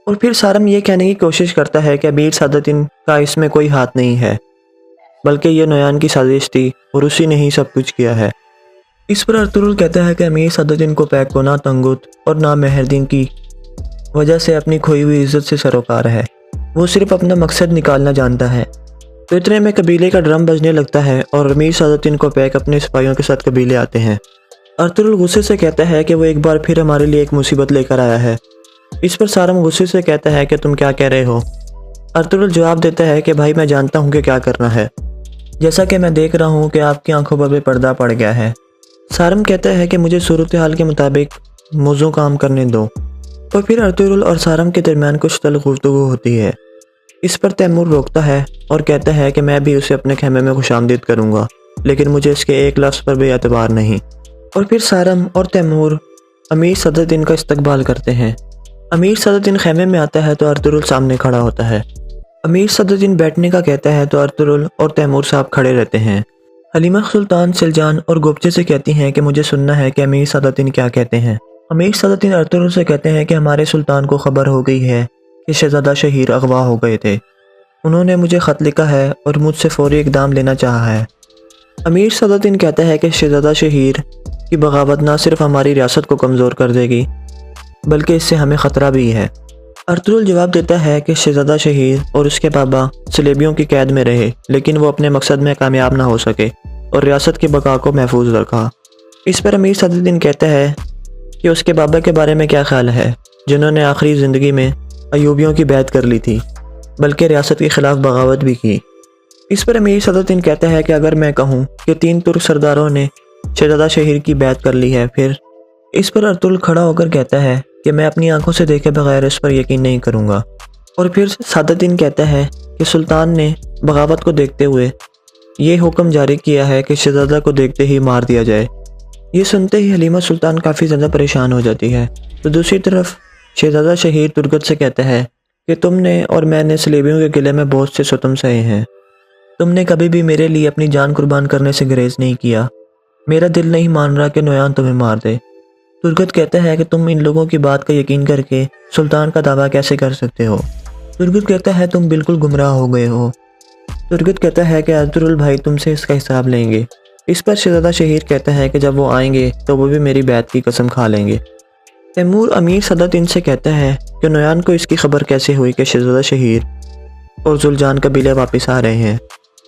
اور پھر سارم یہ کہنے کی کوشش کرتا ہے کہ امیر سعادتین کا اس میں کوئی ہاتھ نہیں ہے، بلکہ یہ نویان کی سازش تھی اور اسی نے ہی سب کچھ کیا ہے۔ اس پر ارطغرل کہتا ہے کہ امیر سعادتین کو پیک کو نہ تنگوت اور نہ مہردین کی وجہ سے اپنی کھوئی ہوئی عزت سے سروکار ہے، وہ صرف اپنا مقصد نکالنا جانتا ہے۔ تو اتنے میں قبیلے کا ڈرم بجنے لگتا ہے اور امیر سعادتین کو پیک اپنے سپاہیوں کے ساتھ قبیلے آتے ہیں۔ ارطغرل غصے سے کہتا ہے کہ وہ ایک بار پھر ہمارے لیے ایک مصیبت لے کر آیا ہے۔ اس پر سارم غصے سے کہتا ہے کہ تم کیا کہہ رہے ہو؟ ارطغرل جواب دیتا ہے کہ بھائی میں جانتا ہوں کہ کیا کرنا ہے، جیسا کہ میں دیکھ رہا ہوں کہ آپ کی آنکھوں پر بھی پردہ پڑ گیا ہے۔ سارم کہتا ہے کہ مجھے صورتحال کے مطابق موضوع کام کرنے دو۔ اور پھر ارطغرل اور سارم کے درمیان کچھ تلخ گفتگو ہوتی ہے۔ اس پر تیمور روکتا ہے اور کہتا ہے کہ میں بھی اسے اپنے خیمے میں خوش آمدید کروں گا، لیکن مجھے اس کے ایک لفظ پر بھی اعتبار نہیں۔ اور پھر سارم اور تیمور امیر سعادتین کا استقبال کرتے ہیں۔ امیر سعادتین خیمے میں آتا ہے تو ارطغرل سامنے کھڑا ہوتا ہے۔ امیر سعادتین بیٹھنے کا کہتا ہے تو ارطغرل اور تیمور صاحب کھڑے رہتے ہیں۔ حلیمہ سلطان سلجان اور گوبچے سے کہتی ہیں کہ مجھے سننا ہے کہ امیر سعادتین کیا کہتے ہیں۔ امیر سعادتین ارطغرل سے کہتے ہیں کہ ہمارے سلطان کو خبر ہو گئی ہے کہ شہزادہ شہیر اغوا ہو گئے تھے، انہوں نے مجھے خط لکھا ہے اور مجھ سے فوری اقدام لینا چاہا ہے۔ امیر سعادتین کہتا ہے کہ شہزادہ شہیر کی بغاوت نہ صرف ہماری ریاست کو کمزور کر دے گی بلکہ اس سے ہمیں خطرہ بھی ہے۔ ارطغرل جواب دیتا ہے کہ شہزادہ شہیر اور اس کے بابا صلیبیوں کی قید میں رہے، لیکن وہ اپنے مقصد میں کامیاب نہ ہو سکے اور ریاست کی بقا کو محفوظ رکھا۔ اس پر امیر سعادتین کہتا ہے کہ اس کے بابا کے بارے میں کیا خیال ہے، جنہوں نے آخری زندگی میں ایوبیوں کی بیعت کر لی تھی، بلکہ ریاست کے خلاف بغاوت بھی کی۔ اس پر امیر سعادتین کہتا ہے کہ اگر میں کہوں کہ 3 ترک سرداروں نے شہزادہ شہیر کی بیعت کر لی ہے پھر؟ اس پر ارطغرل کھڑا ہو کر کہتا ہے کہ میں اپنی آنکھوں سے دیکھے بغیر اس پر یقین نہیں کروں گا۔ اور پھر سعادتین کہتا ہے کہ سلطان نے بغاوت کو دیکھتے ہوئے یہ حکم جاری کیا ہے کہ شہزادہ کو دیکھتے ہی مار دیا جائے۔ یہ سنتے ہی حلیمہ سلطان کافی زیادہ پریشان ہو جاتی ہے۔ تو دوسری طرف شہزادہ شہیر ترگت سے کہتا ہے کہ تم نے اور میں نے سلیبیوں کے قلعے میں بہت سے ستم سہے ہیں، تم نے کبھی بھی میرے لیے اپنی جان قربان کرنے سے گریز نہیں کیا، میرا دل نہیں مان رہا کہ نویان تمہیں مار دے۔ ترگت کہتا ہے کہ تم ان لوگوں کی بات کا یقین کر کے سلطان کا دعویٰ کیسے کر سکتے ہو؟ ترگت کہتا ہے تم بالکل گمراہ ہو گئے ہو۔ ترگت کہتا ہے کہ ارطغرل بھائی تم سے اس کا حساب لیں گے۔ اس پر شہزادہ شہیر کہتا ہے کہ جب وہ آئیں گے تو وہ بھی میری بیعت کی قسم کھا لیں گے۔ تیمور امیر صدت ان سے کہتا ہے کہ نویان کو اس کی خبر کیسے ہوئی کہ شہزادہ شہیر اور ذوالجان قبیلے واپس آ رہے ہیں۔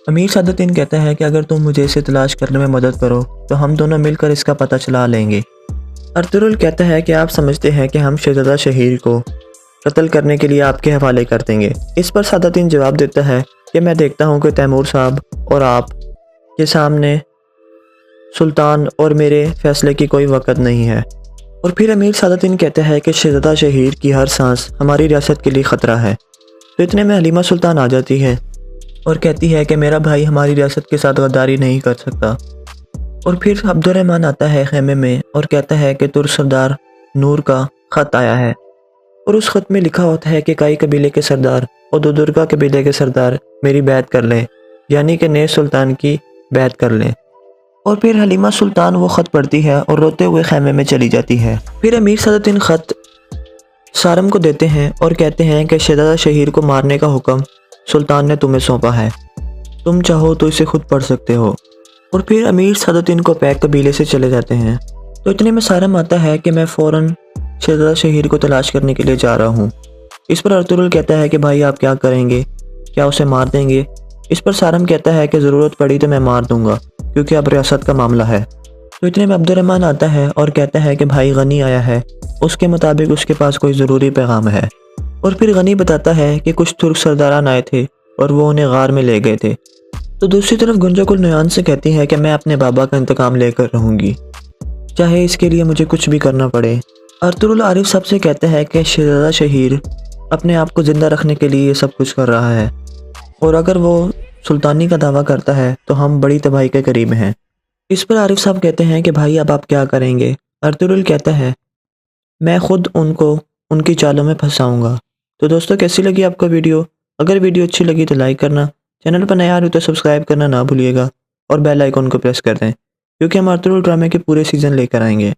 امیر صدت ان کہتا ہے کہ اگر تم مجھے اسے تلاش کرنے میں مدد کرو تو ہم دونوں مل کر اس کا پتہ چلا لیں گے۔ ارطغرل کہتا ہے کہ آپ سمجھتے ہیں کہ ہم شہزادہ شہیر کو قتل کرنے کے لیے آپ کے حوالے کر دیں گے۔ اس پر صدت جواب دیتا ہے کہ میں دیکھتا ہوں کہ تیمور صاحب اور آپ کے سامنے سلطان اور میرے فیصلے کی کوئی وقت نہیں ہے۔ اور پھر امیر صدت کہتا ہے کہ شہزادہ شہیر کی ہر سانس ہماری ریاست کے لیے خطرہ ہے۔ تو اتنے میں حلیمہ سلطان آ جاتی ہے اور کہتی ہے کہ میرا بھائی ہماری ریاست کے ساتھ غداری نہیں کر سکتا۔ اور پھر عبد الرحمن آتا ہے خیمے میں اور کہتا ہے کہ ترک سردار نور کا خط آیا ہے، اور اس خط میں لکھا ہوتا ہے کہ کئی قبیلے کے سردار اور دودرگا قبیلے کے سردار میری بیعت کر لیں، یعنی کہ نئے سلطان کی بیعت کر لیں۔ اور پھر حلیمہ سلطان وہ خط پڑھتی ہے اور روتے ہوئے خیمے میں چلی جاتی ہے۔ پھر امیر صدت خط سارم کو دیتے ہیں اور کہتے ہیں کہ شہزادہ شہیر کو مارنے کا حکم سلطان نے تمہیں سونپا ہے، تم چاہو تو اسے خود پڑھ سکتے ہو۔ اور پھر امیر صدت کو پیک قبیلے سے چلے جاتے ہیں۔ تو اتنے میں سارم آتا ہے کہ میں فوراً شہزادہ شہیر کو تلاش کرنے کے لیے جا رہا ہوں۔ اس پر ارطغرل کہتا ہے کہ بھائی آپ کیا کریں گے، کیا اسے مار دیں گے؟ اس پر سارم کہتا ہے کہ ضرورت پڑی تو میں مار دوں گا، کیونکہ اب ریاست کا معاملہ ہے۔ تو اتنے میں عبد الرحمن آتا ہے اور کہتا ہے کہ بھائی غنی آیا ہے، اس کے مطابق اس کے پاس کوئی ضروری پیغام ہے۔ اور پھر غنی بتاتا ہے کہ کچھ ترک سرداران آئے تھے اور وہ انہیں غار میں لے گئے تھے۔ تو دوسری طرف گنجا کل نویان سے کہتی ہے کہ میں اپنے بابا کا انتقام لے کر رہوں گی، چاہے اس کے لیے مجھے کچھ بھی کرنا پڑے۔ ارطغرل عارف صاحب سے کہتا ہے کہ شہزادہ شہیر اپنے آپ کو زندہ رکھنے کے لیے یہ سب کچھ کر رہا ہے، اور اگر وہ سلطانی کا دعویٰ کرتا ہے تو ہم بڑی تباہی کے قریب ہیں۔ اس پر عارف صاحب کہتے ہیں کہ بھائی اب آپ کیا کریں گے؟ ارطغرل کہتا ہے میں خود ان کو ان کی چالوں میں پھنساؤں گا۔ تو دوستو کیسی لگی آپ کو ویڈیو؟ اگر ویڈیو اچھی لگی تو لائک کرنا، چینل پر نیا آ رہے تو سبسکرائب کرنا نہ بھولیے گا، اور بیل آئیکن کو پریس کر دیں، کیونکہ ہم ارطغرل ڈرامے کے پورے سیزن لے کر آئیں گے۔